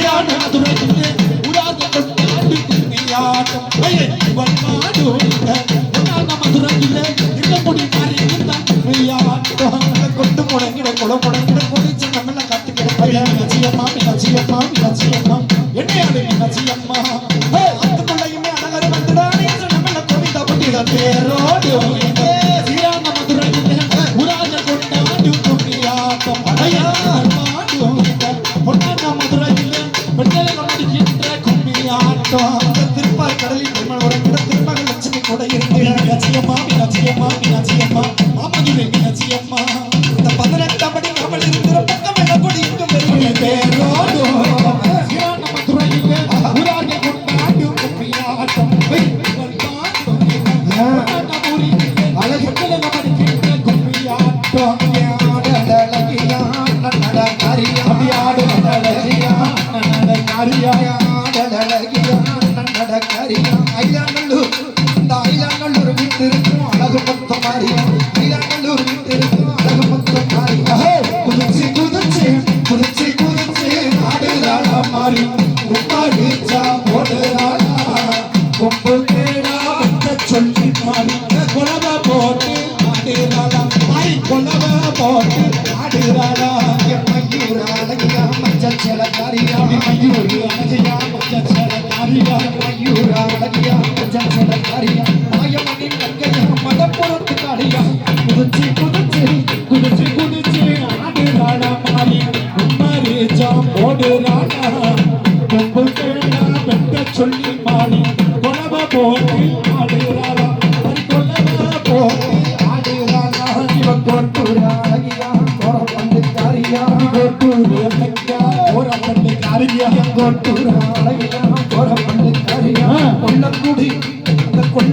சரியான மதுரையிலே உடாத கொண்டாடி கும்மியாட்டம் மதுரையிலே இருந்தபடி மாறி கும்மியாட்டம் கொண்டு முடங்கிட கொலை முடங்கிட கொடிச்சு நம்மள கத்துக்கிட மீனாட்சியம்மா மீனாட்சியம்மா மீனாட்சியம்மா என்னையாடு மீனாட்சியம்மா அதுக்குள்ளையுமே அழகர் வந்துடானே நம்மள கவிதா பட்டிட பேரோடு சரியான மதுரையிலே உடாத கொண்டாடி கும்மியாட்டம் திருப்பார் கடலில் திருமகள் லட்சுமி கூட இருக்கு மீனாட்சியம்மா மீனாட்சியம்மா மீனாட்சியம்மா மாமதுரை மீனாட்சியம்மா இந்த 18 படி அவள் இருக்கிற பக்கம் என்ன கொடி இங்கு பெரிய பேரோடு மதுரையிலே உராக கொண்டாடு கும்மியாட்டம் அழகிய கும்மியாட்டம் ஐலாநல்லூர் வீட்டிற்கும் அழகு மொத்தம் மாறி ஐலாநல்லூர் வீட்டிற்கும் அழகு மொத்தம் மாறி குதிச்சு குதிச்சு குதிச்சு குதிச்சு ஆடுறாளா மாறி உப்பாடிச்சா போடுறாளா கொம்பு கேடா வந்த சொல்லி மாறி கொலவ போட்டு ஆடுறாளா மாறி கொலவ போட்டு ஆடுறாளா மயூர் அழகியா மஞ்சள் செலக்காரியா மயூர் அழகியா மஞ்சள் செலக்காரியா மயூர் அழகியா மஞ்சள் செலக்காரியா மாயமணின் கங்கையா மதப்புறத்து காடியா குதிச்சு குதிச்சு குதிச்சு குதிச்சு ஆடுறாளா மாறி உம்மரி ஜாம் போடுறாளா கொம்பு கேடா வெட்ட சொல்லி மாறி கொலவ போட்டு ஆடுறாளா மாறி கொலவ போட்டு ஆடுறாளா இவன் கொட்டுறா அழகியா கோரப்பண்டு காரியா கொட்டுரு அழகியா கோரப்பண்டு காரியா கொட்டுறா அழகியா கோரப்பண்டு காரியா கொல்லக்குடி அந்த கொல்ல